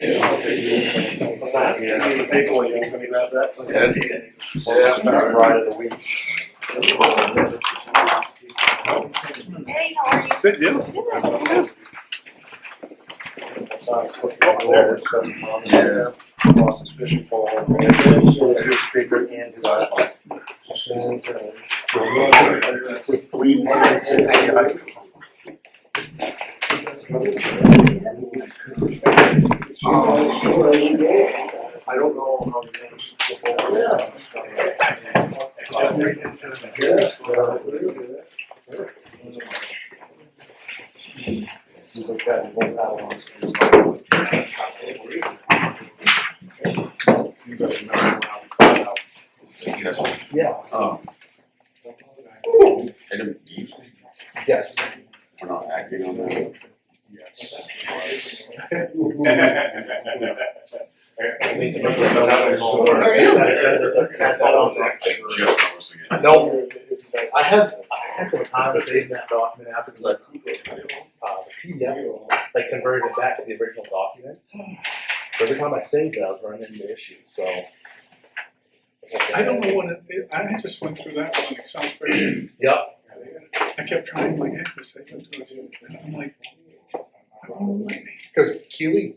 What's that? Yeah. Pay for it, you can grab that. Yeah, Friday of the week. Hey, how are you? Good deal. Good. There it is. Yeah. Boston's fishing pole. Two speaker and his iPhone. With 3 minutes in the iPhone. I don't know how to manage He's like that in both Avalons. You guys mess around. Yeah. Oh. I didn't, Yes. we're not acting on that. Yes. Just noticing it. No, I had a time saving that document after because the PDF, like converted it back to the original document. Every time I saved it, I was running into issues, so. I don't know what it is, I just went through that one Excel spreadsheet. Yep. I kept trying my heck to save it to us, and I'm like, I don't know what it is. Because Keely,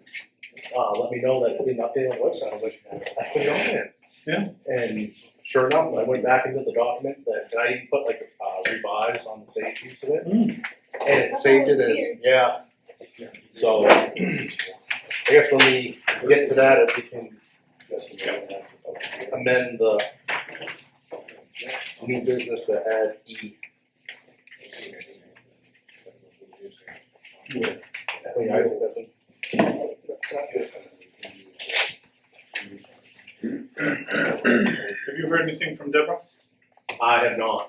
let me know that it didn't update on the website, I was like, I put it on there. Yeah. And sure enough, I went back into the document that, I even put like, revise on the save piece of it. And it saved it as, yeah. So, I guess when we get to that, if we can amend the new business to add E. That way Isaac doesn't. Have you heard anything from Deborah? I have not.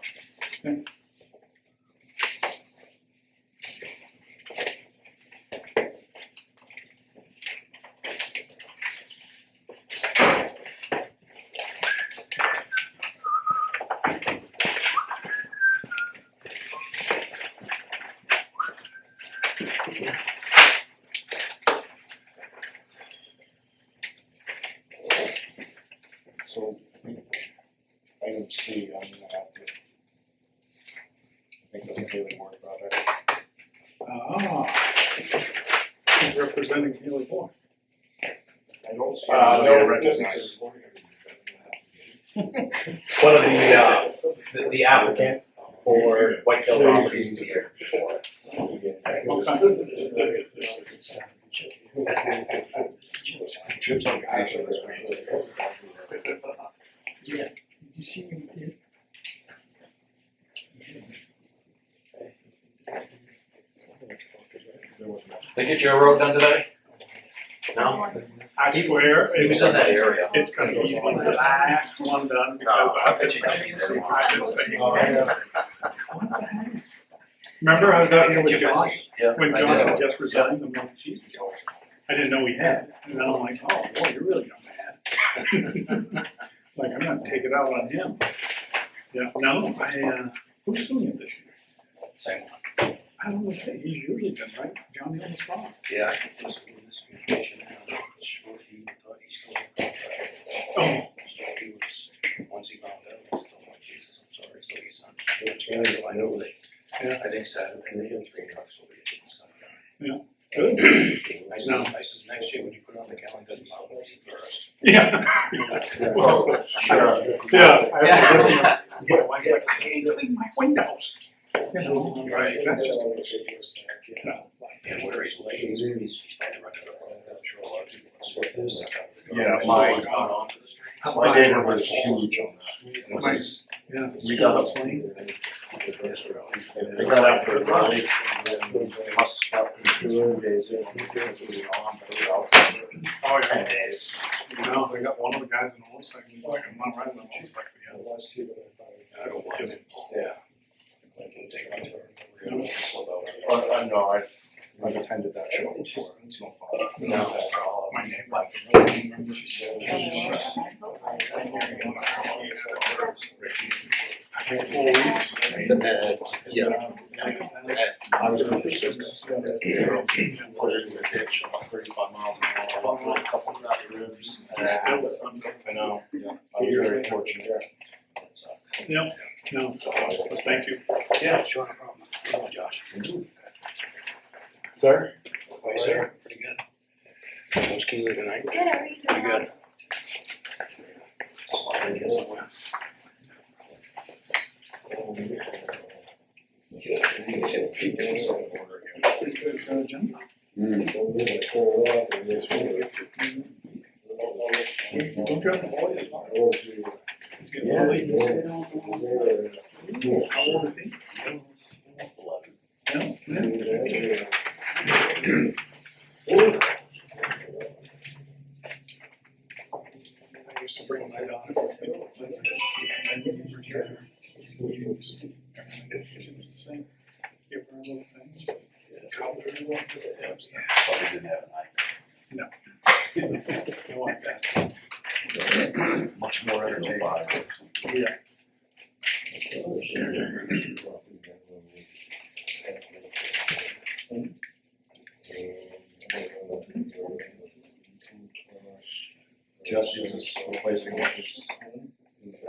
So, item C, I'm gonna have to. I think that's a daily work project. He's representing Haley Moore. I don't see. No, recognize. One of the applicant for Whitetail Properties is here. Chips on vacation this week. Yeah. You see him here? They get your road done today? No? I swear. He was in that area. It's gonna be the last one done because I've been saying, what the heck? Remember I was out here with Josh, Yeah, when I Josh did. had just resigned, I'm like, Jesus, I didn't know he had, and then I'm like, oh, boy, you're really mad. Like, I'm gonna take it out on him. Yeah, no, who's doing it this year? Same one. I don't wanna say, he's usually been, right, Johnny on the spot. Yeah, I think it was in this vacation. Sure, he thought he still had a contract. Oh. So he was, once he found out, he was still like, Jesus, I'm sorry, so he signed. I know they, Yeah. I think Saturday, they had 3 trucks will be getting stuff done. Good. I says next year when you put it on the calendar, I'll be first. Yeah. Well, sure. Yeah, I have to listen. Yeah. My wife's like, I can't clean my windows. You know, Right. that's just, no. And where he's late, he's trying to run it up. I'm sure a lot of people sort this. Yeah, Going onto the street. My neighbor was huge on that. Yeah. We got up. They got after it, right? They must have stopped in 2 days. Oh, yeah. You know, they got one of the guys in the motorcycle, he's like, I'm not riding the motorcycle yet. I don't want it. Yeah. I can take my turn. No, I've attended that show before, it's no fun. No. My neighbor. Yeah. I was gonna persist. Put it in the ditch about 35 miles an hour, a couple of rocky ribs. Still was fun. I know, yeah, I was very fortunate. Yep, no, thank you. Yeah, sure, no problem. Hello, Josh. Sir? Hey, sir, pretty good. How's Keely tonight? Good, how are you Pretty doing? good. Pretty good agenda. Don't drop the boy as well. He's getting early. How old is he? Yeah, I used to bring my daughter to the she was the same. Give her a little thing. Cover her a little bit. Probably didn't have an No. I want that. Much more entertaining. Yeah. Jesse is replacing what is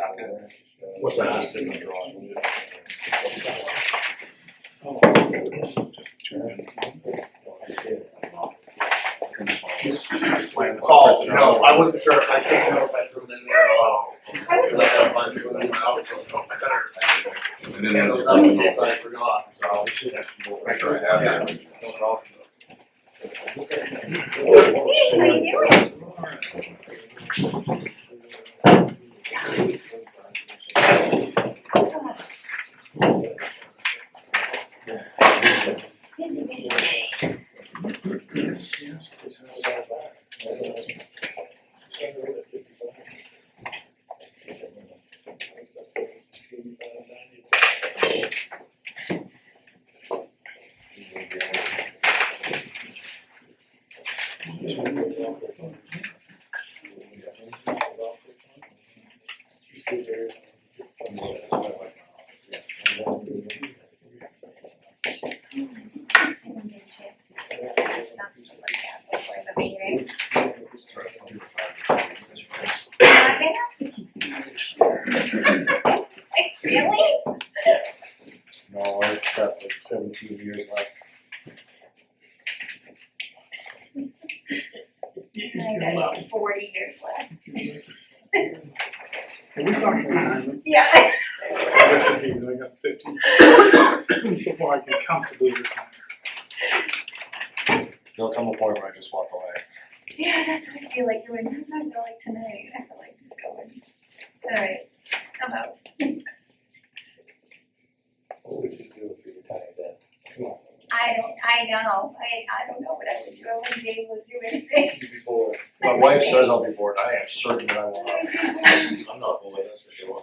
out there. What's that? Just different drawing. Oh. Oh, no, I wasn't sure, I didn't know if I threw it in there at all. I was I had a bunch of them in my outfit, so I better. And then Yeah, those other days I forgot, so. Make sure I have that. No problem. Hey, how you doing? Busy day. Yes. I didn't get a chance to get that stuff to look at before the meeting. Like, really? No, I've got like 17 years left. I got like 40 years left. Are we talking retirement? Yeah. I got 15 before I can comfortably retire. There'll come a point where I just walk away. Yeah, that's what I feel like doing. That's what I feel like tonight. I feel like just going. Alright, I'm out. What would you do if you retired then? I don't know what I would do. I wouldn't be able to do anything. Before. My wife says I'll be bored. I am certain that I will not. I'm not bored, that's for sure.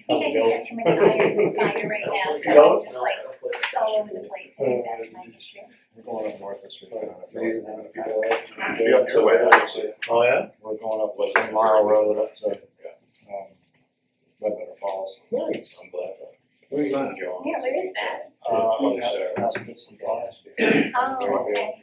I think I just have too many irons in the fire right now, so I'm just like all over the place. I think that's my issue. We're going up north this week. Oh, yeah? We're going up 10 Mile Road up to Ledbetter Falls. Nice. I'm glad. Where's that? Yeah, where is that? House and Falls. Oh, okay.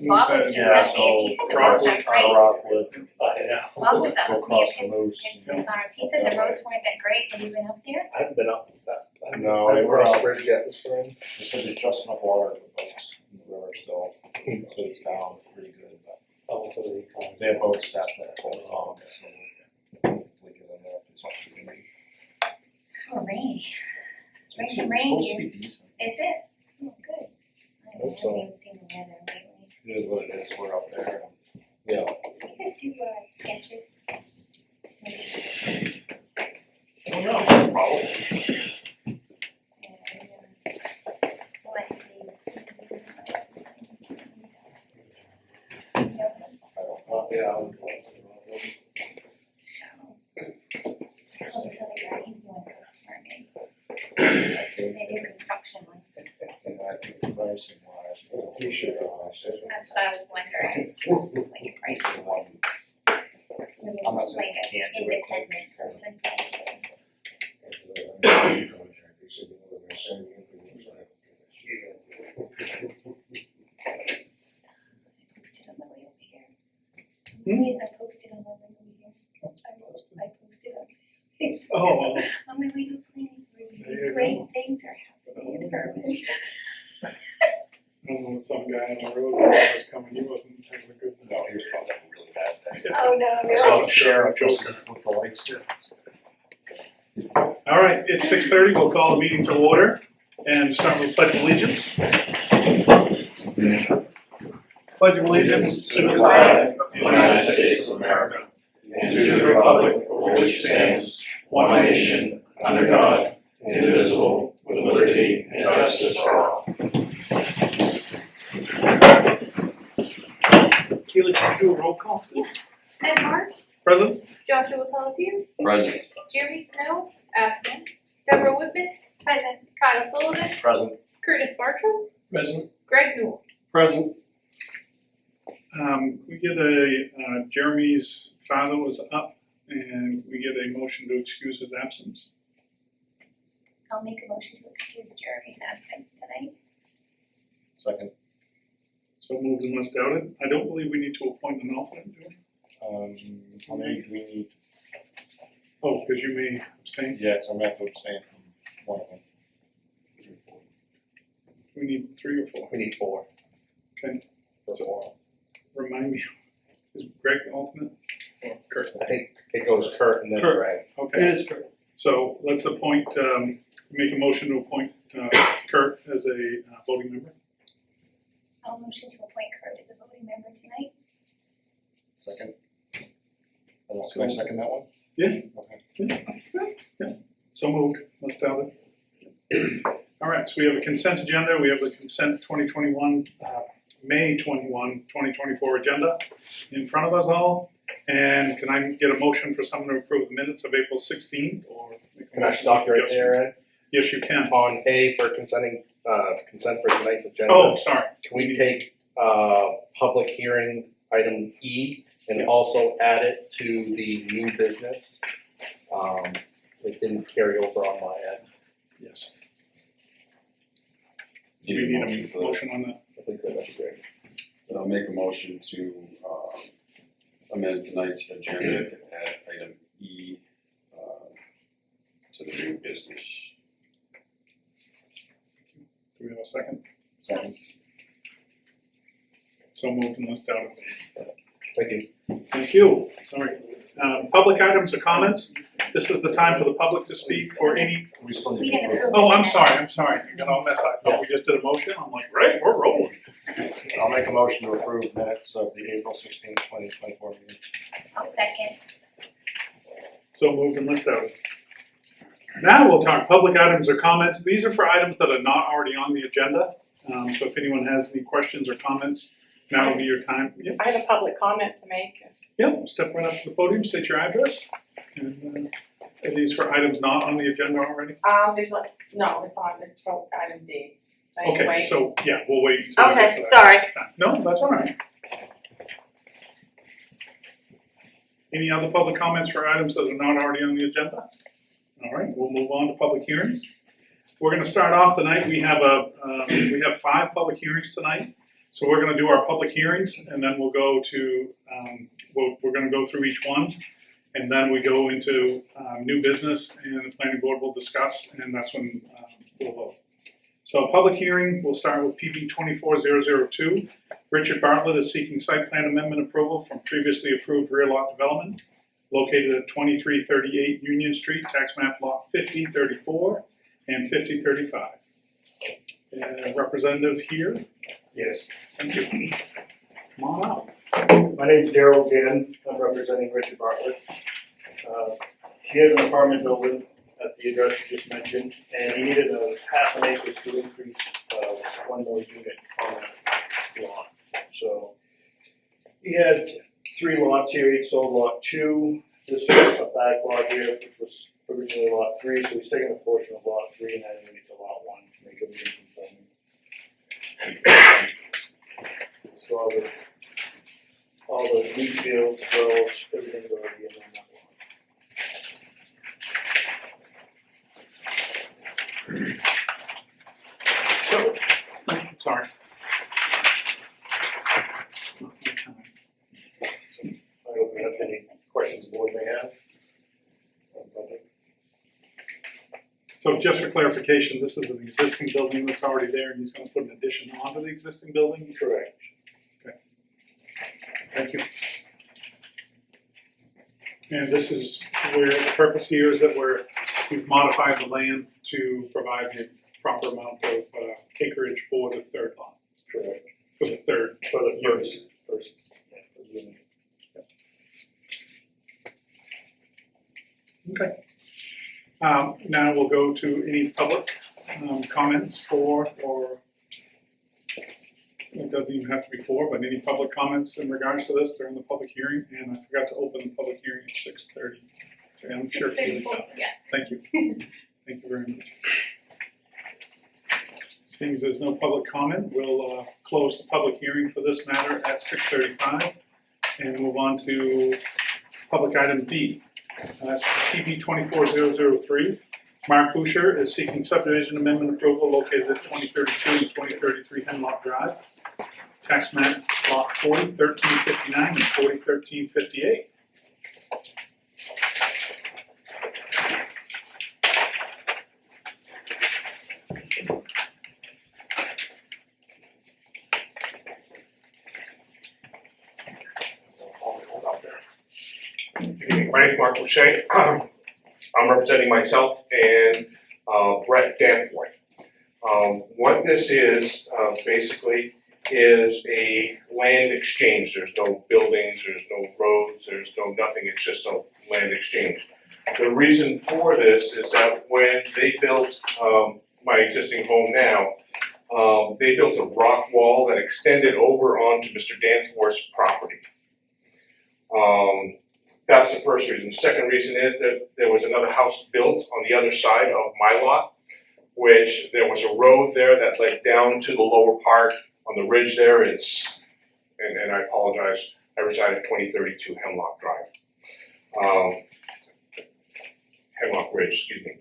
Bob was just Yeah, up there. He said the roads aren't great. Rockwood, Bob was go up near across the Moose. Pittston Farms. He said the roads weren't that great. Have you been up there? I haven't been up that, I No, haven't we're crossed up. the bridge yet this spring. They said there's just enough water for boats in the river still, so it's down pretty good, but they have boats stacked at full pond, so hopefully get in there if it's not too windy. Oh, rainy. Bring It's some supposed rain, to dear. be decent. Is it? Oh, good. I Hope haven't so. even seen the weather lately. It is what it is, we're up there. You guys do sketches? Oh, no, problem. I don't know. Yeah. This other guy, he's doing farming. I think, They do construction ones. I think the pricing wise, we should, That's what I was wondering, like a pricing wise. I'm not saying Like I an can't do it. independent person. Wait, I posted on my way here. I posted on Facebook. Oh, On my way to planning There review, you great go. things are happening in Hermon. I don't know, some guy on the road was coming, he wasn't having a good. No, he was probably having a really bad day. Oh, no, I saw really? the sheriff just flip the lights. All right, it's 6:30, we'll call the meeting to order and start with pledge of allegiance. Pledge of allegiance to the flag of the United States of America and to the republic for which it stands, one nation, under God, indivisible, with liberty and justice for all. Keely, can you do a roll call, please? Ed Mark, Present? Joshua Pelletier, Present. Jeremy Snow, absent. Deborah Whitman, Present. Kyle Sullivan, Present. Curtis Bartram, Present. Greg Newell. Present. We get Jeremy's father was up, and we get a motion to excuse his absence. I'll make a motion to excuse Jeremy's absence tonight. Second. So moved unless doubted. I don't believe we need to appoint an alternate, do we? How many do we need? Oh, because you may abstain. Yes, I'm gonna have to abstain from one of them. We need 3 or 4. We need 4. Okay, For 4. remind me, is Greg the alternate? Or Kurt? I think it goes Kurt and then Kurt. Greg. Okay. It is Kurt. So let's appoint, make a motion to appoint Kurt as a voting member. I'll motion to appoint Kurt as a voting member tonight. Second. Can I second that one? Yeah. Okay. So moved, unless doubted. All right, so we have a consent agenda. We have the consent 2021, May 21, 2024 agenda in front of us all. And can I get a motion for someone to approve the minutes of April 16th or? make a Can I motion stop you right with there, Ed? Yes, you can. On A for consent for tonight's agenda. Oh, sorry. Can we take public hearing item E and Yes. also add it to the new business? It didn't carry over on my end. Yes. Do we need a motion on that? I think that'd be great. I'll make a motion to amend tonight's agenda to add item E to the new business. Do we have a second? Second. So moved unless doubted. Thank you. Thank you. Sorry. Public items or comments? This is the time for the public to speak for any. We still We need didn't to approve. Oh, I'm sorry. I got all messed up. I thought we just did a motion. I'm like, great, we're rolling. I'll make a motion to approve minutes of the April 16th, 2024 meeting. I'll second. So moved and listed out. Now we'll talk public items or comments. These are for items that are not already on the agenda. So if anyone has any questions or comments, now would be your time. Yep. I have a public comment to make. Yep, step right up to the podium, state your address. And are these for items not on the agenda already? There's like, no, it's for item D. Can I Okay, wait? so yeah, we'll wait until we get to Okay, that. sorry. No, that's all right. Any other public comments for items that are not already on the agenda? All right, we'll move on to public hearings. We're gonna start off tonight, we have 5 public hearings tonight. So we're gonna do our public hearings and then we'll go to, we're gonna go through each one. And then we go into new business and the planning board will discuss and that's when we'll vote. So public hearing, we'll start with PB 24002. Richard Bartlett is seeking site plan amendment approval from previously approved rear lot development located at 2338 Union Street, tax map lot 5034 and 5035. Representative here, Yes, thank you. Come on out. my name's Daryl Gann, I'm representing Richard Bartlett. He has an apartment building at the address you just mentioned, and he needed a half an acre to increase one more unit on that lot. So he had 3 lots here, he sold lot 2, this was a back lot here, which was originally lot 3, so he's taking a portion of lot 3 and adding it to lot 1 to make everything conforming. So all the leach fields, wells, everything's already in that So, sorry. So just for clarification, this is an existing building that's already there, and he's gonna put an addition onto the existing building? Correct. Thank you. And this is where the purpose here is that we've modified the land to provide the proper amount of acreage for the third lot, Correct. for the third. For the first unit. Okay. Now we'll go to any public comments for, or it doesn't even have to be for, but any public comments in regards to this during the public hearing, and I forgot to open the public hearing at 6:30. And I'm sure. 6:34, yeah. Thank you. Thank you very much. Seeing as there's no public comment, we'll close the public hearing for this matter at 6:35 and move on to public item D. That's PB 24003. Mark Boucher is seeking subdivision amendment approval located at 2032 and 2033 Hemlock Drive. Tax map lot 40, 1359 and 40, 1358. My name's Mark Boucher. I'm representing myself and Brett Danforth. What this is basically is a land exchange. There's no buildings, there's no roads, there's no nothing. It's just a land exchange. The reason for this is that when they built my existing home now, they built a rock wall that extended over onto Mr. Danforth's property. That's the first reason. The second reason is that there was another house built on the other side of my lot, which there was a road there that led down to the lower part on the ridge there. It's, and I apologize, I reside at 2032 Hemlock Drive. Hemlock Ridge, excuse me.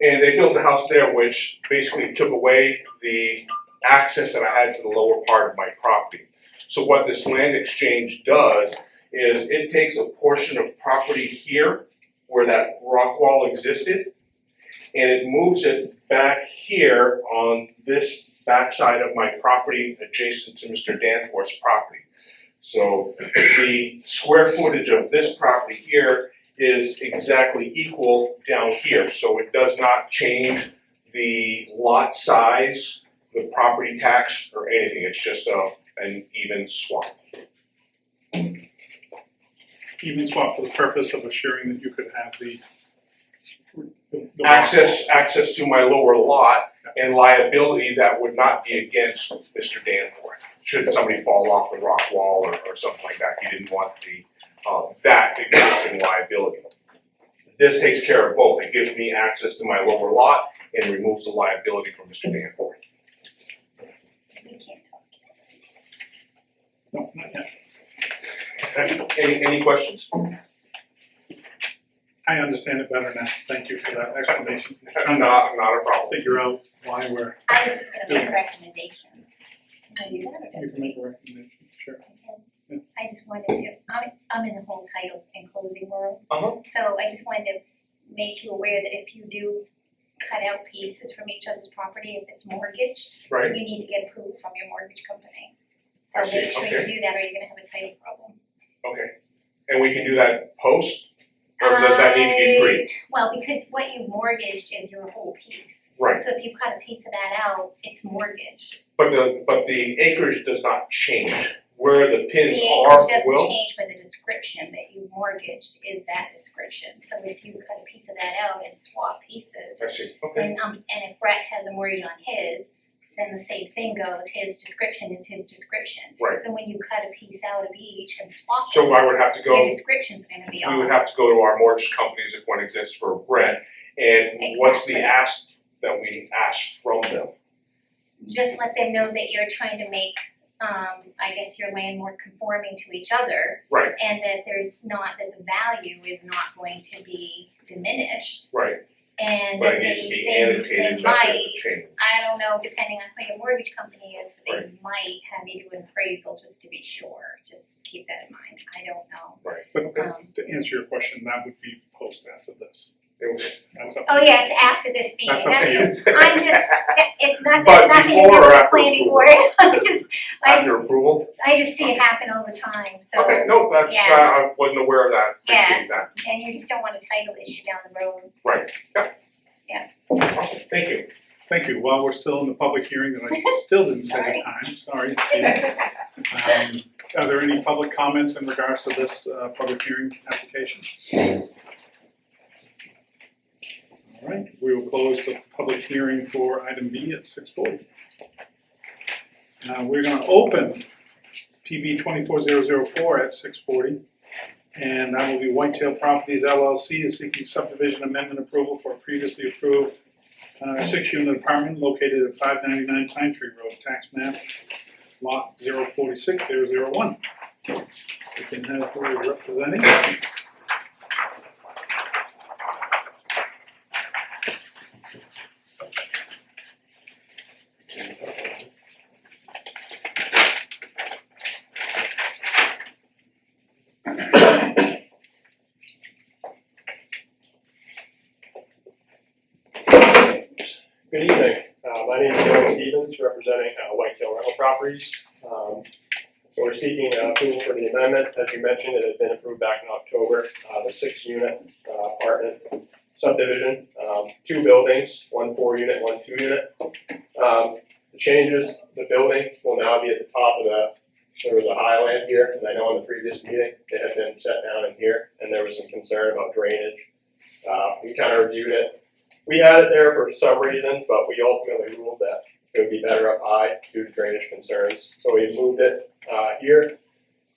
And they built a house there which basically took away the access that I had to the lower part of my property. So what this land exchange does is it takes a portion of property here where that rock wall existed, and it moves it back here on this backside of my property adjacent to Mr. Danforth's property. So the square footage of this property here is exactly equal down here. So it does not change the lot size, the property tax, or anything. It's just an even swap. Even swap for the purpose of assuring that you could have the Access to my lower lot and liability that would not be against Mr. Danforth. Should somebody fall off the rock wall or something like that, he didn't want the that existing liability. This takes care of both. It gives me access to my lower lot and removes the liability from Mr. Danforth. We can't talk. No, not yet. Any questions? I understand it better now. Thank you for that explanation. I'm Not a problem. figure out why we're, I was just gonna make a recommendation. Can I do that or you can make a recommendation, sure. Yeah. I just wanted to, I'm in the whole title and closing world. Uh-huh. So I just wanted to make you aware that if you do cut out pieces from each other's property, if it's mortgaged, Right. you need to get approval from your mortgage company. I So see, make sure okay. you do that or you're gonna have a title problem. Okay. And we can do that post? Or does that need to be pre? Well, because what you mortgaged is your whole piece. Right. So if you cut a piece of that out, it's mortgaged. But the acreage does not change. Where the The pins acreage are doesn't will. change, but the description that you mortgaged is that description. So if you cut a piece of that out and swap pieces, I see, okay. and if Brett has a mortgage on his, then the same thing goes, his description is his description. Right. So when you cut a piece out of each and swap it, So I would have to your go, description's gonna be we would off. have to go to our mortgage companies if one exists for rent. And what's the Exactly. ask that we ask from them? Just let them know that you're trying to make, I guess your land more conforming to each other. Right. And that there's not, that the value is not going to be diminished. Right, And but that it needs to be they annotated that might, there's a change. I don't know, depending on who your mortgage company is, but they Right. might have you do an appraisal just to be sure. Just keep that in mind. I don't know. Right, But okay. to answer your question, that would be post after this. It was, That's up. Oh, yeah, it's after this meeting, That's that's okay. just, it's not, But that's nothing to do before or with the after planning approval? board, I after approval? just see it happen all the time, so. Okay, no, that's, Yeah. I wasn't aware of that, appreciate that. And you just don't want a title issue down the road. Right, yep. Yeah. Awesome, thank you. Thank you. While we're still in the public hearing, that I still didn't say the time, sorry. Are there any public comments in regards to this public hearing application? All right, we will close the public hearing for item B at 6:40. We're gonna open PB 24004 at 6:40. And that will be Whitetail Properties LLC is seeking subdivision amendment approval for a previously approved 6-unit apartment located at 599 Pine Tree Road, tax map, lot 046001. We can have who is representing. Good evening. My name is Joe Stevens, representing Whitetail Rental Properties. So we're seeking approval for the amendment. As you mentioned, it had been approved back in October. The 6-unit apartment subdivision, 2 buildings, 1 4-unit, 1 2-unit. The changes, the building will now be at the top of there was a highland here, and I know in the previous meeting, it had been set down in here, and there was some concern about drainage. We kind of reviewed it. We had it there for some reasons, but we ultimately ruled that it would be better up high due to drainage concerns. So we moved it here.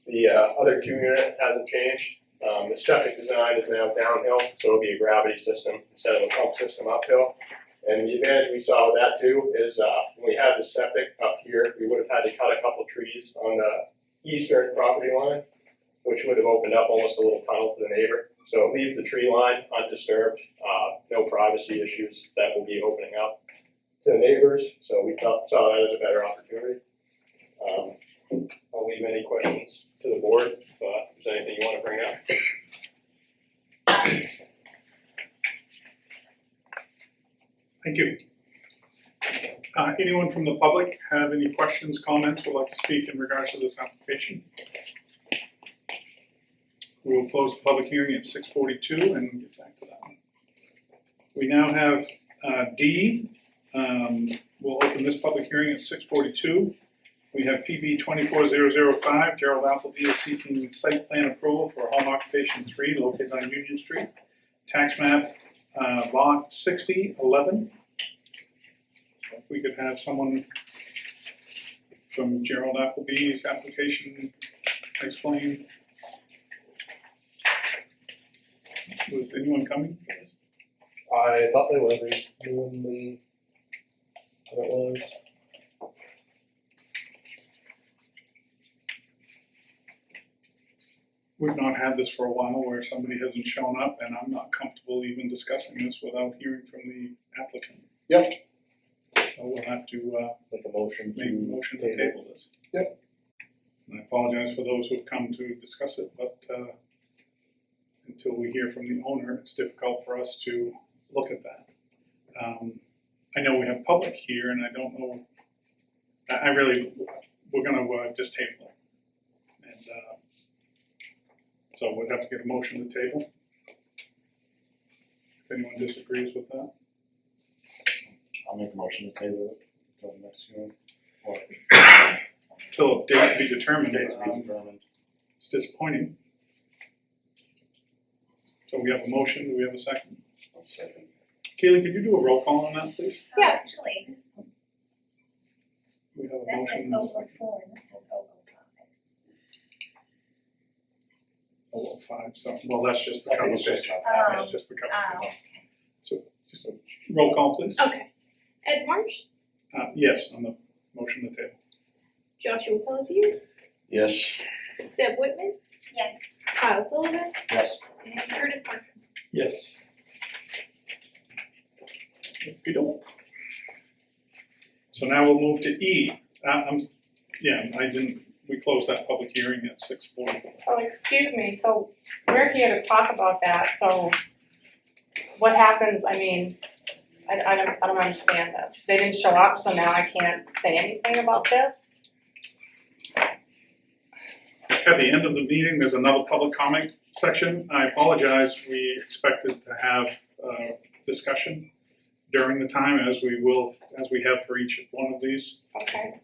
The other 2-unit hasn't changed. The septic design is now downhill, so it'll be a gravity system instead of a pump system uphill. And the advantage we saw with that too is when we had the septic up here, we would have had to cut a couple trees on the eastern property line, which would have opened up almost a little tunnel to the neighbor. So it leaves the tree line undisturbed, no privacy issues that will be opening up to the neighbors. So we saw that as a better opportunity. I'll leave any questions to the board, but if there's anything you want to bring up. Thank you. Anyone from the public have any questions, comments, would like to speak in regards to this application? We will close the public hearing at 6:42 and get back to that one. We now have D. We'll open this public hearing at 6:42. We have PB 24005, Gerald Appleby is seeking site plan approval for home occupation 3 located on Union Street. Tax map, lot 6011. So if we could have someone from Gerald Appleby's application explain. Was anyone coming? I thought they were doing the, what it was. We've not had this for a while where somebody hasn't shown up, and I'm not comfortable even discussing this without hearing from the applicant. Yep. So we'll have to Make a motion make a motion to table this. Yep. And I apologize for those who've come to discuss it, but until we hear from the owner, it's difficult for us to look at that. I know we have public here, and I don't know, we're gonna just table it. And so we'd have to get a motion to table. If anyone disagrees with that. I'll make a motion to table it until the next hearing. Or Till a date to be determined. date to be determined. It's disappointing. So we have a motion, do we have a second? Second. Kaylee, could you do a roll call on that, please? Yeah. Actually, We have a that motion. says and a second. 004 and this says 005. 005, so, well, that's just the I think cover it's just page. not That's just the cover Oh, page. So, just a roll call, please. Okay. Ed Marsh, Yes, on the motion to table. Joshua Pelletier, Yes. Deb Whitman, yes. Kyle Sullivan, Yes. and Curtis Marshall. Yes. So now we'll move to E. We closed that public hearing at 6:44. So excuse me, so we're here to talk about that, so what happens, I mean, I don't understand this. They didn't show up, so now I can't say anything about this? At the end of the meeting, there's another public comment section. I apologize, we expected to have discussion during the time as we have for each one of these. Okay.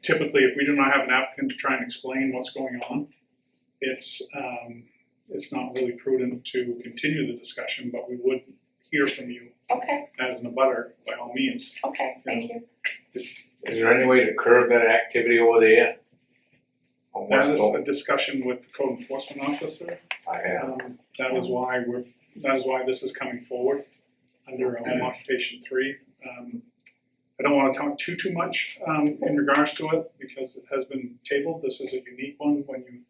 Typically, if we do not have an applicant to try and explain what's going on, it's not really prudent to continue the discussion, but we would hear from you Okay, as an abutter by all means. okay, thank you. Is there any way to curb that activity over there? On That is West a discussion with the code enforcement officer. I have. That is why this is coming forward under home occupation 3. I don't want to talk too much in regards to it because it has been tabled. This is a unique one when you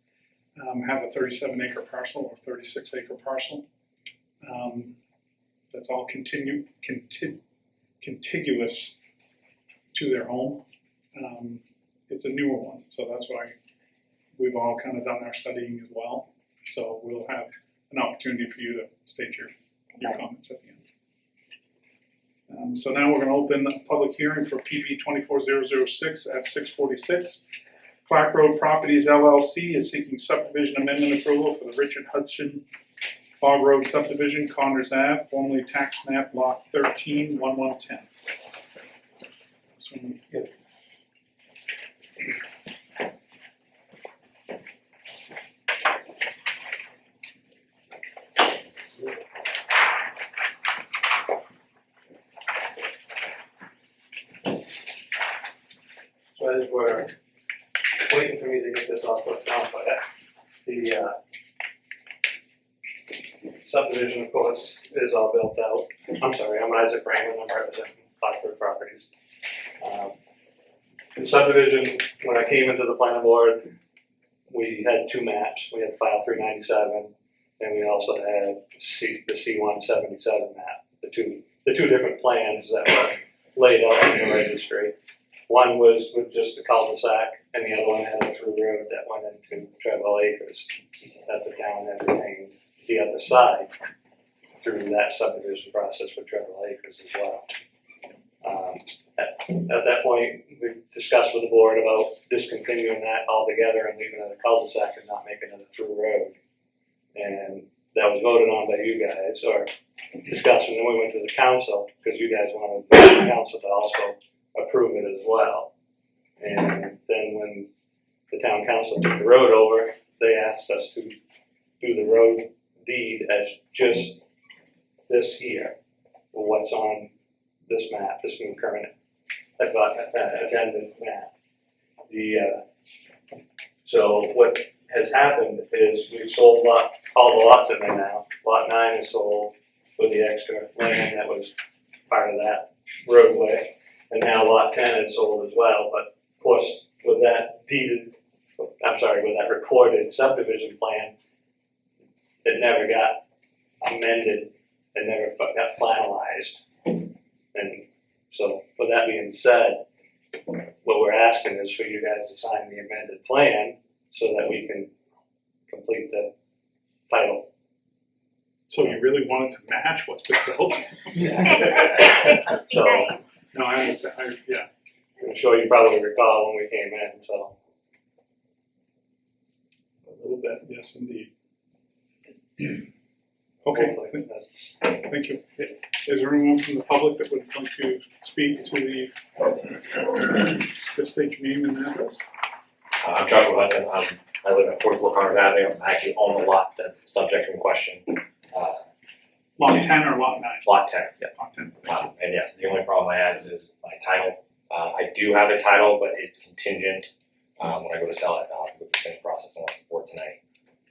have a 37-acre parcel or 36-acre parcel. That's all contiguous to their home. It's a newer one, so that's why we've all kind of done our studying as well. So we'll have an opportunity for you to state your comments at the end. So now we're going to open a public hearing for PB 24006 at 646. Clark Road Properties LLC is seeking subdivision amendment approval for the Richard Hudson Bog Road subdivision, Connors Ave, formerly tax map lot 13-1110. So as we're waiting for me to get this all put down, but the subdivision, of course, is all built out. I'm sorry, I'm Isaac Franklin, I'm representing Clark Properties. The subdivision, when I came into the planning board, we had 2 maps. We had file 397, and we also had the C177 map. The two different plans that were laid out in the registry. One was with just the cul-de-sac, and the other one had a through road that went into Treadwell Acres that the town had retained the other side through that subdivision process with Treadwell Acres as well. At that point, we discussed with the board about discontinuing that altogether and leaving it a cul-de-sac and not making it a through road. And that was voted on by you guys, or discussed, and then we went to the council, because you guys wanted the council to also approve it as well. And then when the town council took the road over, they asked us to do the road deed as just this here, what's on this map, this new current addendum map. So what has happened is we've sold all the lots in there now. Lot 9 is sold with the extra land that was part of that roadway. And now lot 10 is sold as well, but of course, with that recorded subdivision plan, it never got amended, it never got finalized. And so, with that being said, what we're asking is for you guys to sign the amended plan so that we can complete the title. So you really wanted to match what's been built? So, No, I understand. I'm sure you probably recall when we came in, so. A little bit, yes, indeed. Okay, thank you. Is there anyone from the public that would like to speak to the, just state your name and address? I'm Joshua Hudson. I live at 44 Connors Avenue. I actually own the lot that's subject in question. Lot 10 or lot 9? Lot 10, yeah. Lot 10. And yes, the only problem I have is my title. I do have a title, but it's contingent. When I go to sell it, I'll have to go through the same process unless the board tonight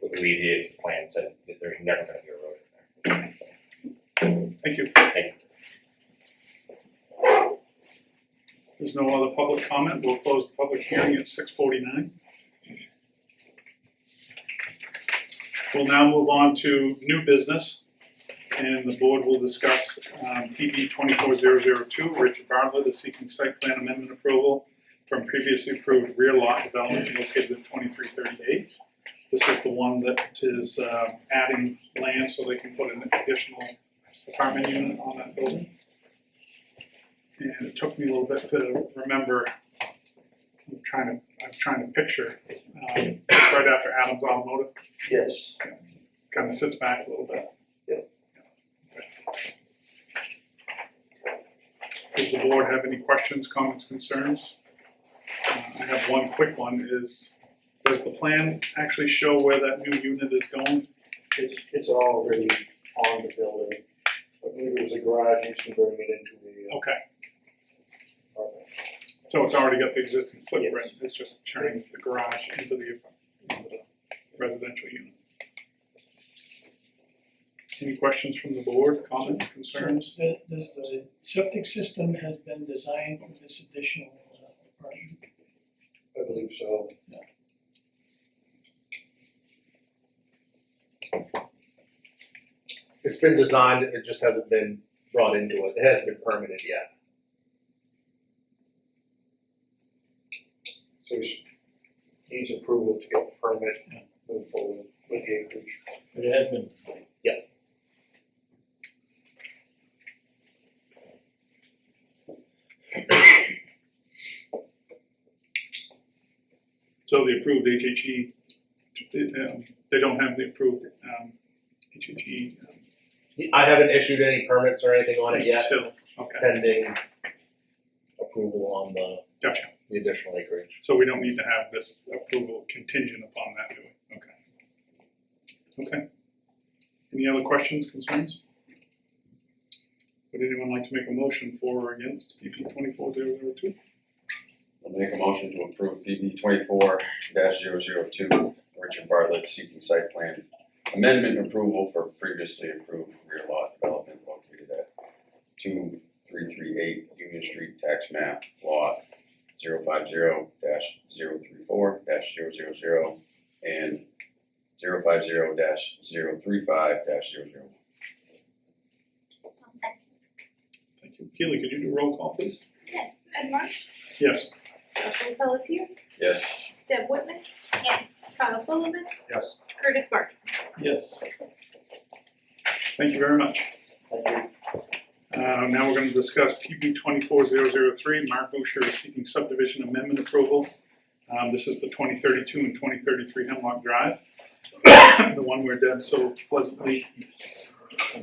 alleviates the plan and says that there's never going to be a road in there. So, Thank you. thank you. There's no other public comment. We'll close the public hearing at 6:49. We'll now move on to new business, and the board will discuss PB 24002. Richard Bartlett is seeking site plan amendment approval from previously approved rear lot development located at 2338. This is the one that is adding land so they can put an additional apartment unit on that building. And it took me a little bit to remember, I'm trying to picture, it's right after Adams Automotive, Yes. kind of sits back a little bit. Yep. Does the board have any questions, comments, concerns? I have one quick one, is, does the plan actually show where that new unit is going? It's already on the building. I believe it was a garage, you can bring it into the, Okay, apartment. so it's already got the existing footprint, it's just turning the garage into the residential unit. Any questions from the board, comments, concerns? The septic system has been designed for this additional apartment. I believe so. It's been designed, it just hasn't been brought into it, it hasn't been permitted yet. So he needs approval to get the permit and move forward with the acreage. But it has been. So the approved HHE, they don't have the approved HHE I haven't issued any permits or anything on it yet, still, okay, pending approval on gotcha. the additional acreage. So we don't need to have this approval contingent upon that, do we? Okay. Okay. Any other questions, concerns? Would anyone like to make a motion for or against PP 24002? I'll make a motion to approve PB 24-002, Richard Bartlett seeking site plan amendment approval for previously approved rear lot development located at 2338 Union Street, tax map lot 050-034-000 and 050-035-001. I'll second. Thank you. Keely, could you do a roll call, please? Yes. Ed Marsh, Yes. Joshua Pelletier, Yes. Deb Whitman, Yes. Kyle Sullivan, Yes. Curtis Barton. Yes. Thank you very much. Thank you. Now we're going to discuss PB 24003. Mark Boucher is seeking subdivision amendment approval. This is the 2032 and 2033 Hemlock Drive, the one where Deb so pleasantly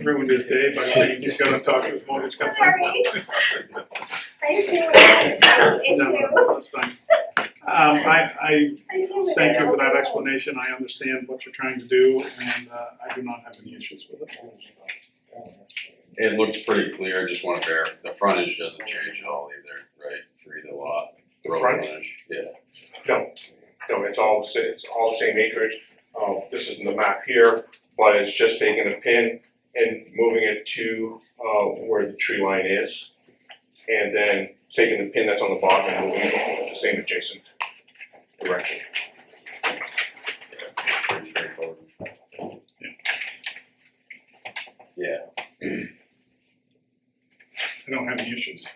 ruined his day by saying he's going to talk to his mortgage company. Sorry. I just didn't want to tell the No, issue. that's fine. I I thank you for that explanation. I understand what you're trying to do, and I do not have any issues with it. It looks pretty clear, just want to verify, the frontage doesn't change at all either, right, for either lot? The Road frontage? Yeah. No, it's all the same acreage. This is the map here, but it's just taking a pin and moving it to where the tree line is. And then taking the pin that's on the bottom and moving it the same adjacent direction. Pretty straightforward. Yeah. I don't have any issues.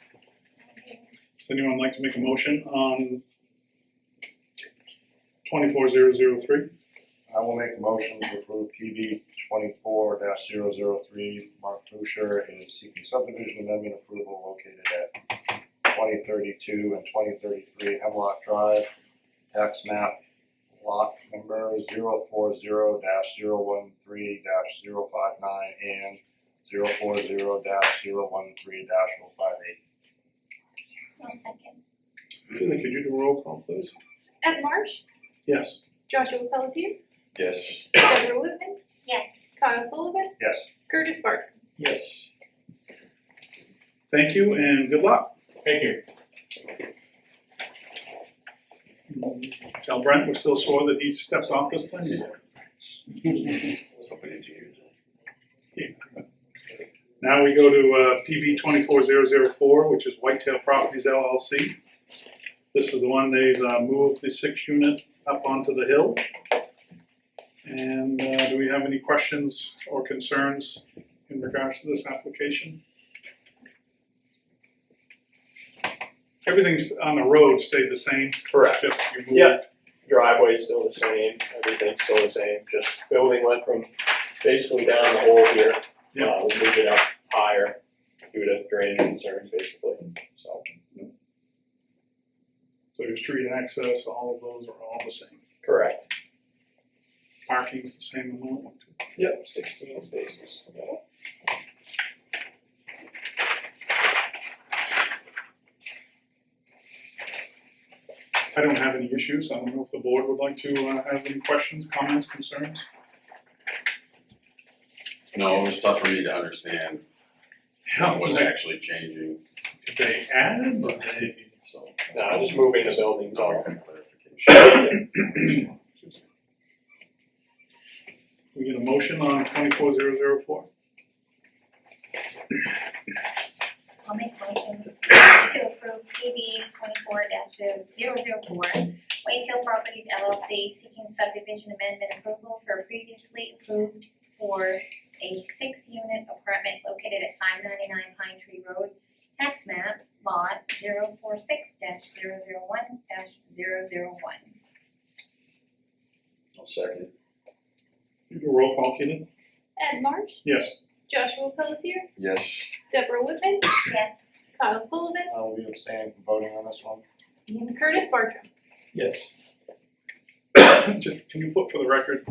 Does anyone like to make a motion on 24003? I will make a motion to approve PB 24-003. Mark Boucher is seeking subdivision amendment approval located at 2032 and 2033 Hemlock Drive, tax map lot number 040-013-059 and 040-013-058. I'll second. Keely, could you do a roll call, please? Ed Marsh, Yes. Joshua Pelletier, Yes. Deborah Whitman, Yes. Kyle Sullivan, Yes. Curtis Barton. Yes. Thank you and good luck. Thank you. Tell Brent we're still sore that he stepped off this planning board. Now we go to PB 24004, which is Whitetail Properties LLC. This is the one they've moved the 6 unit up onto the hill. And do we have any questions or concerns in regards to this application? Everything's on the road stayed the same. Correct. Just you moved. Yeah. driveway's still the same, everything's still the same, just building went from basically down the hole here. We moved it up higher due to drainage concerns, basically, so. So your street access, all of those are all the same. Correct. Parking's the same amount, 1, 2. Yep, 16 spaces. I don't have any issues. I don't know if the board would like to have any questions, comments, concerns. No, it was tough for me to understand what was actually changing. Did they add or they, so? No, just moving the buildings all. We get a motion on 24004. I'll make a motion to approve PB 24-004, Whitetail Properties LLC seeking subdivision amendment approval for previously approved for a 6-unit apartment located at 599 Pine Tree Road, tax map lot 046-001-001. I'll second. You do a roll call, Keely? Ed Marsh, Yes. Joshua Pelletier, Yes. Deborah Whitman, Yes. Kyle Sullivan, I will be abstaining from voting on this one. and Curtis Bartram. Yes. Just, can you put for the record,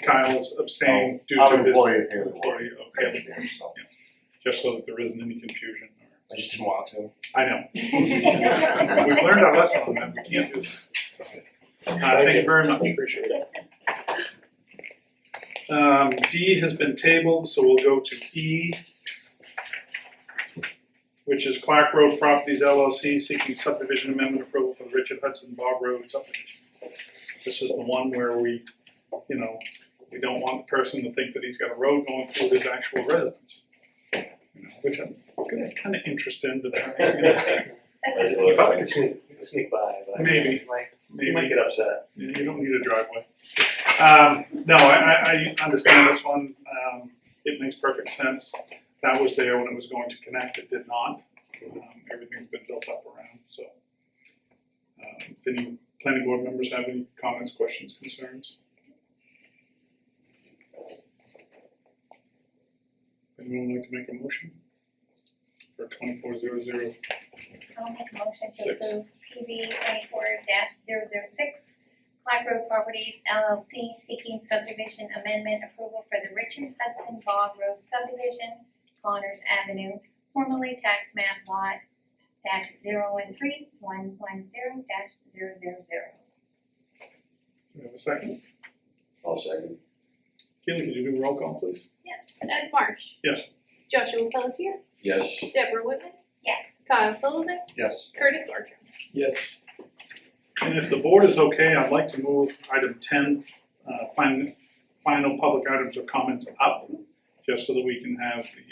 Kyle's abstaining due I'm to an his employee of Haley. employee of Haley, So, just so that there isn't any confusion. I just didn't want to. I know. We've learned our lesson on that, we can't do that. Thank you very much. Appreciate it. D has been tabled, so we'll go to E, which is Clark Road Properties LLC seeking subdivision amendment approval for the Richard Hudson Bog Road subdivision. This is the one where we don't want the person to think that he's got a road going through his actual residence. Which I'm kind of interested in, but You probably could sneak by, but. Maybe. You might get upset. You don't need a driveway. No, I understand this one. It makes perfect sense. That was there when it was going to connect. It did not. Everything's been built up around, so. If any planning board members have any comments, questions, concerns? Anyone like to make a motion for 2400? I'll make a motion to 6. approve PB 24-006, Clark Road Properties LLC seeking subdivision amendment approval for the Richard Hudson Bog Road subdivision, Connors Avenue, formerly tax map lot -013-110-000. Do we have a second? I'll second. Keely, could you do a roll call, please? Yes. Ed Marsh, Yes. Joshua Pelletier, Yes. Deborah Whitman, Yes. Kyle Sullivan, Yes. Curtis Bartram. Yes. And if the board is okay, I'd like to move item 10, final public items or comments up, just so that we can have the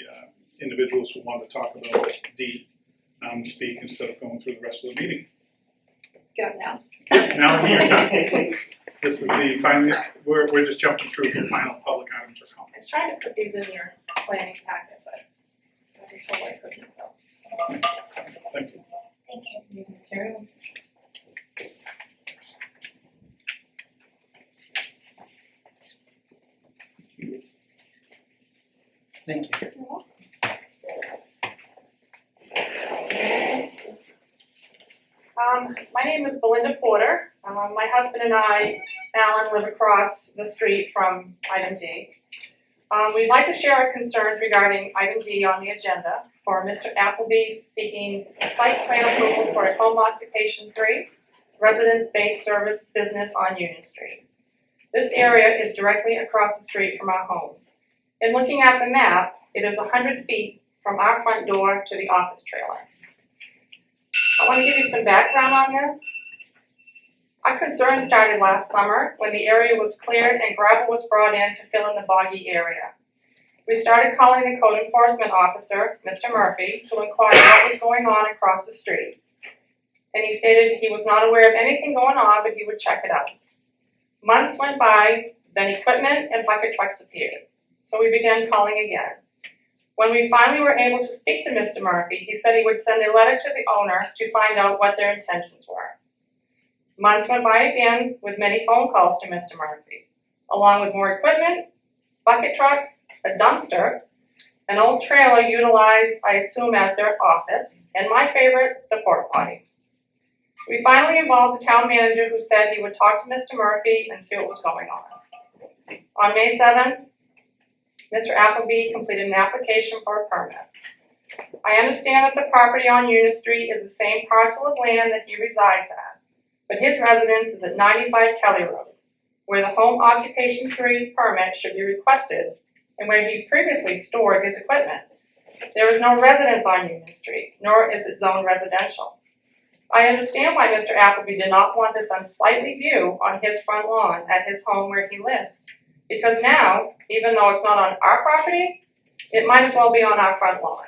individuals who want to talk about D speak instead of going through the rest of the meeting. Go now. Now would be your time. This is the final, we're just jumping through the final public items or I comments. was trying to put these in your planning packet, but I just totally couldn't, so. Thank you. Thank you. Material. Thank you. My name is Belinda Porter. My husband and I, Alan, live across the street from item D. We'd like to share our concerns regarding item D on the agenda for Mr. Appleby seeking a site plan approval for a home occupation 3, residence-based service business on Union Street. This area is directly across the street from our home. In looking at the map, it is 100 feet from our front door to the office trailer. I want to give you some background on this. Our concern started last summer when the area was cleared and gravel was brought in to fill in the boggy area. We started calling the code enforcement officer, Mr. Murphy, to inquire what was going on across the street. And he stated he was not aware of anything going on, but he would check it out. Months went by, then equipment and bucket trucks appeared. So we began calling again. When we finally were able to speak to Mr. Murphy, he said he would send a letter to the owner to find out what their intentions were. Months went by again with many phone calls to Mr. Murphy, along with more equipment, bucket trucks, a dumpster, an old trailer utilized, I assume, as their office, and my favorite, the porta potty. We finally involved the town manager, who said he would talk to Mr. Murphy and see what was going on. On May 7th, Mr. Appleby completed an application for a permit. I understand that the property on Union Street is the same parcel of land that he resides at, but his residence is at 95 Kelly Road, where the home occupation 3 permit should be requested and where he previously stored his equipment. There is no residence on Union Street, nor is it zoned residential. I understand why Mr. Appleby did not want this unsightly view on his front lawn at his home where he lives, because now, even though it's not on our property, it might as well be on our front lawn.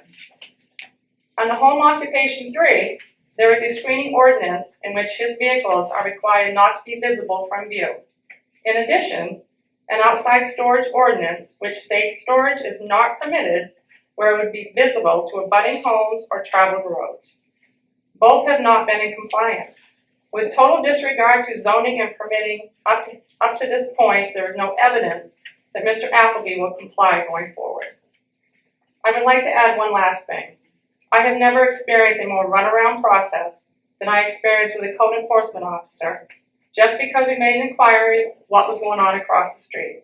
On the home occupation 3, there is a screening ordinance in which his vehicles are required not to be visible from view. In addition, an outside storage ordinance which states storage is not permitted where it would be visible to abutting homes or traveled roads. Both have not been in compliance. With total disregard to zoning and permitting up to this point, there is no evidence that Mr. Appleby will comply going forward. I would like to add one last thing. I have never experienced a more runaround process than I experienced with a code enforcement officer, just because we made an inquiry what was going on across the street.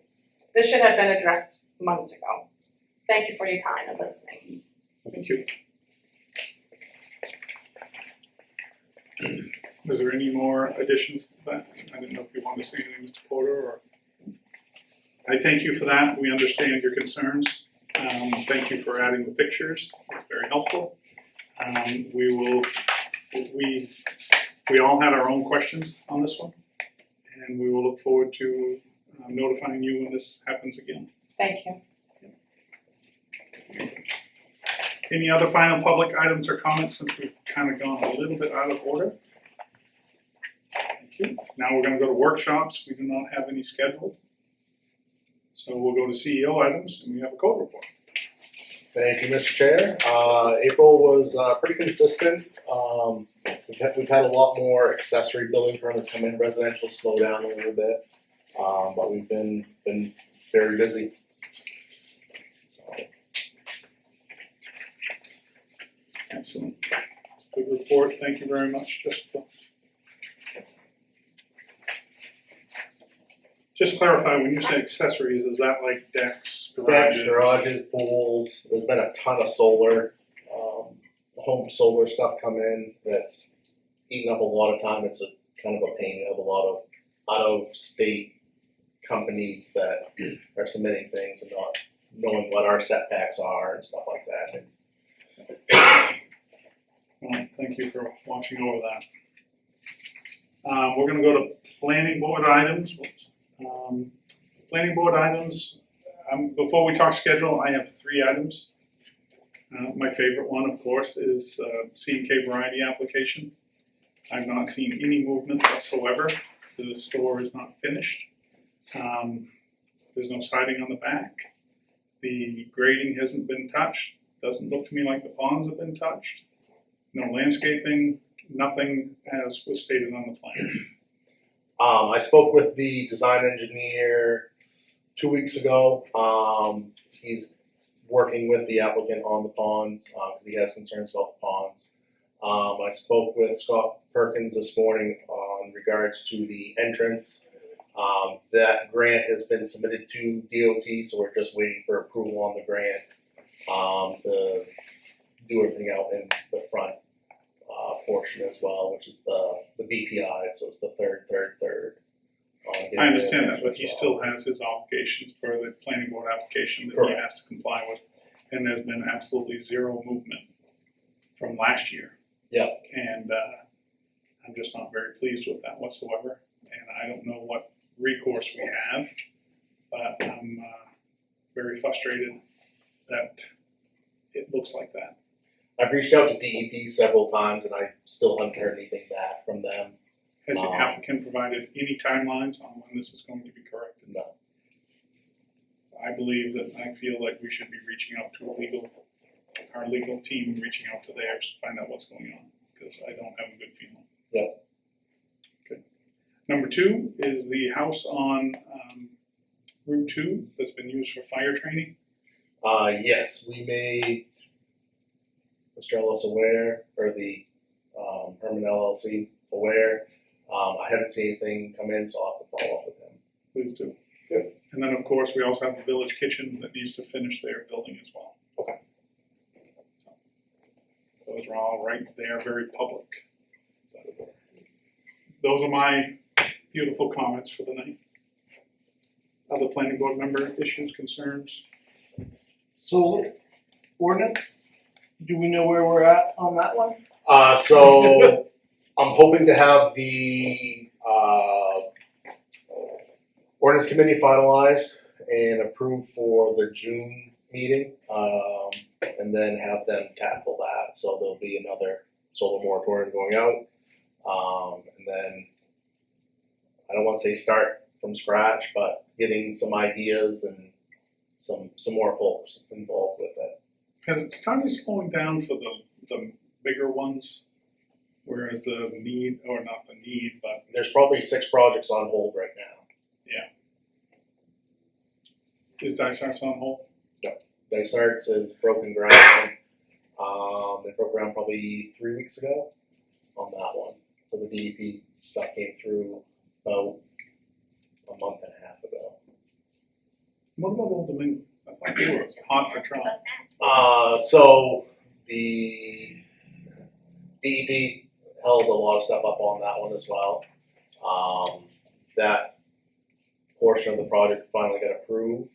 This should have been addressed months ago. Thank you for your time and listening. Thank you. Was there any more additions to that? I didn't know if you wanted to say anything, Mr. Porter, or. I thank you for that. We understand your concerns. Thank you for adding the pictures. It's very helpful. We all had our own questions on this one, and we will look forward to notifying you when this happens again. Thank you. Any other final public items or comments, since we've kind of gone a little bit out of order? Thank you. Now we're going to go to workshops. We do not have any scheduled. So we'll go to CEO items, and we have a code report. Thank you, Mr. Chair. April was pretty consistent. We've had a lot more accessory building permits come in, residential slow down a little bit, but we've been very busy. Excellent. It's a good report. Thank you very much, Jessica. Just clarify, when you say accessories, is that like decks, garages? Decks, garages, pools. There's been a ton of solar, home solar stuff come in that's eating up a lot of time. It's a kind of a pain. We have a lot of out-of-state companies that are submitting things and not knowing what our setbacks are and stuff like that. Well, thank you for watching over that. We're going to go to planning board items. Planning board items, before we talk schedule, I have 3 items. My favorite one, of course, is C&K variety application. I've not seen any movement whatsoever. The store is not finished. There's no siding on the back. The grading hasn't been touched. Doesn't look to me like the ponds have been touched. No landscaping, nothing as was stated on the plan. I spoke with the design engineer 2 weeks ago. He's working with the applicant on the ponds, because he has concerns about the ponds. I spoke with Scott Perkins this morning on regards to the entrance. That grant has been submitted to DOT, so we're just waiting for approval on the grant to do everything out in the front portion as well, which is the BPI, so it's the third. I understand that, but he still has his obligations for the planning board application that he has to comply with. And there's been absolutely zero movement from last year. Yeah. And I'm just not very pleased with that whatsoever. And I don't know what recourse we have, but I'm very frustrated that it looks like that. I've reached out to DEP several times and I still haven't heard anything back from them. Has the applicant provided any timelines on when this is going to be corrected? No. I believe that I feel like we should be reaching out to our legal team, reaching out to theirs to find out what's going on, because I don't have a good feeling. Yeah. Good. Number 2 is the house on Route 2 that's been used for fire training. Yes, we made Mr. Ellis aware, or the Hermon LLC aware. I haven't seen anything come in, so I'll have to follow up with him. Please do. Good. And then, of course, we also have the village kitchen that needs to finish their building as well. Okay. So, those are all right there, very public. So, those are my beautiful comments for the night. Other planning board member issues, concerns? Solar ordinance, do we know where we're at on that one? So I'm hoping to have the ordinance committee finalized and approved for the June meeting, and then have them tackle that. So there'll be another solar moratorium going out, and then I don't want to say start from scratch, but getting some ideas and some more folks involved with it. Has it started slowing down for the bigger ones? Whereas the need, or not the need, but There's probably 6 projects on hold right now. is Dysart's on hold? Dysart's is broken ground. They broke ground probably 3 weeks ago on that one. So the DEP stuff came through about a month and a half ago. What about Old Dominion? I thought they were hot to trot. About that. So the DEP held a lot of stuff up on that one as well. That portion of the project finally got approved.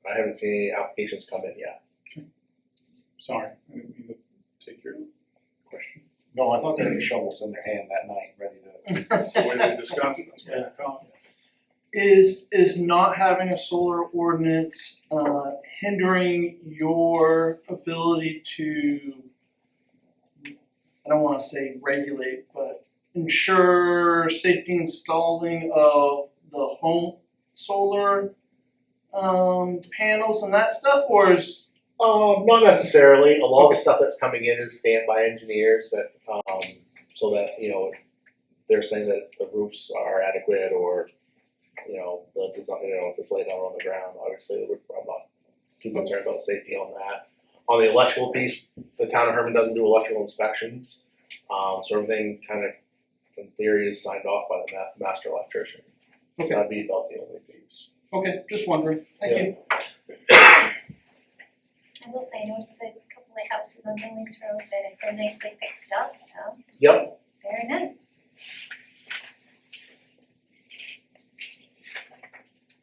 I haven't seen any applications come in yet. Sorry, I didn't mean to take your question. No, I thought they had shovels in their hand that night, ready to. That's the way they discussed it, that's what I thought. Is not having a solar ordinance hindering your ability to, I don't wanna say regulate, but ensure safety installing of the home solar panels and that stuff, or is? Not necessarily. A lot of the stuff that's coming in is standby engineers that, so that, they're saying that the roofs are adequate or, the design, if it's laid out on the ground, obviously, I'm not too concerned about safety on that. On the electrical piece, the town of Hermon doesn't do electrical inspections, so everything kind of, in theory, is signed off by the master electrician. So Okay. that'd be about the only piece. Okay, just wondering, thank you. I will say, I noticed a couple of houses on Billings Road that have been nicely fixed up, so Yep. very nice.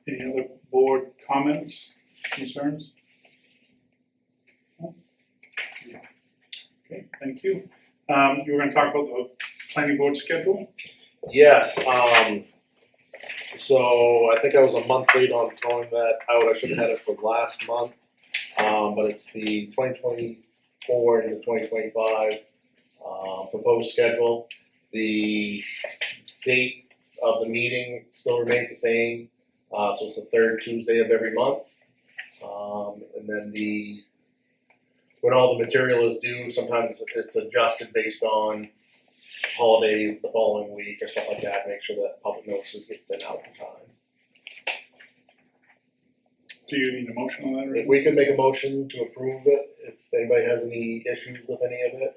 Any other board comments, concerns? Okay, thank you. You were gonna talk about the planning board schedule? Yes, so I think I was a month late on throwing that out. I should have had it for last month. But it's the 2024 and the 2025 proposed schedule. The date of the meeting still remains the same, so it's the 3rd Tuesday of every month. And then when all the material is due, sometimes it's adjusted based on holidays the following week or stuff like that, make sure that public notices get sent out in time. Do you need a motion on that or? If we could make a motion to approve it, if anybody has any issues with any of it,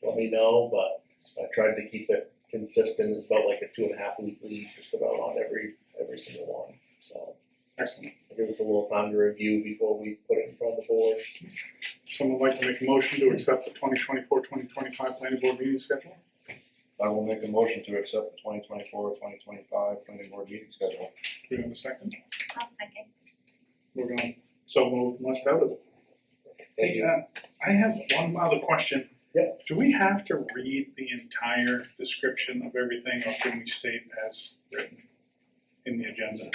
let me know, but I tried to keep it consistent. It's about like a 2.5 week lead, just about on every single one, so. Excellent. Give us a little time to review before we put it in front of the board. Someone would like to make a motion to accept the 2024-2025 planning board meeting schedule? I will make a motion to accept the 2024-2025 planning board meeting schedule. Do we have a second? I'll second. We're going, so moved, must have it. Thank you. I have one other question. Yep. Do we have to read the entire description of everything, or can we state as written in the agenda?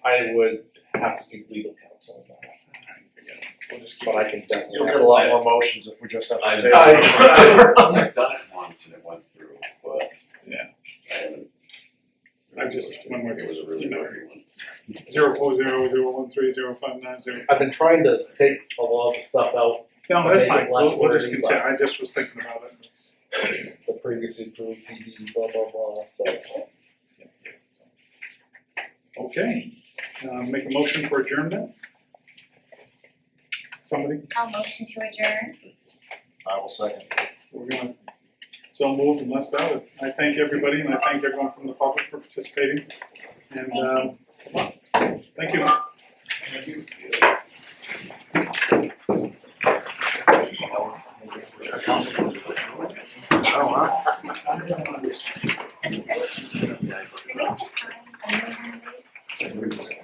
I would have to seek legal counsel on that, Alright, forget it. We'll just keep but I it. can definitely. You'll get a lot more motions if we just have to I've say. it. I've done it once and it went through, but Yeah. I haven't. I just, when we're, It was a really good one. 040013059. I've been trying to take a lot of the stuff out. No, that's Make it fine, less we'll just wordy, continue, I just was thinking about it. the previously approved PD, blah, blah, blah, so. Okay, make a motion for adjournment? Somebody, I'll motion to adjourn. I will second. we're gonna, so moved and less out. I thank everybody and I thank everyone from the public for participating. And, thank you.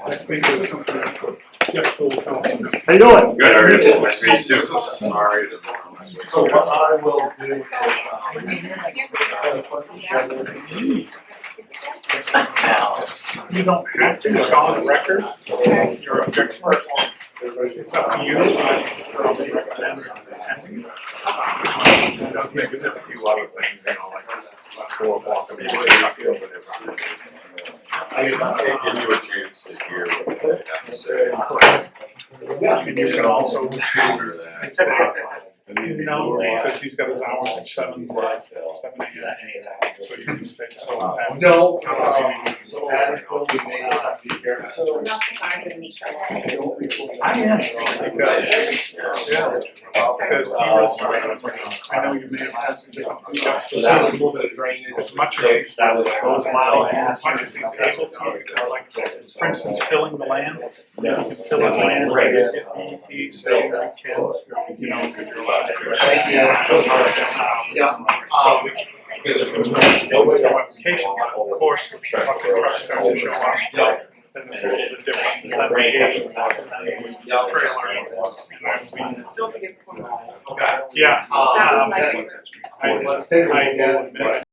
I think there's something just will come. How you doing? Good, how are you? Nice to meet you too. Sorry. So what I will do You don't have to, it's on the record, your objection. It's up to you. I'll recommend attending. Maybe there's a few other things, you know, like 4 o'clock, I mean, over there. Give you a chance to hear what they have to say. And you can also After that. no, because he's got his hours at 7 AM. So you can stay till that. No, so that will be made up here. So I am, because he was, I know you may have had some different suggestions. that was a little bit of drainage. As much as those miles, as much as he's able to, because like, for instance, filling the land, he can fill his land, he said, you can, you know, Thank you. Yeah. so it's, because if there's no application, of course, the truck starts to show up. Then it's a little bit different, than the trailer. Yeah. Let's take a look at it.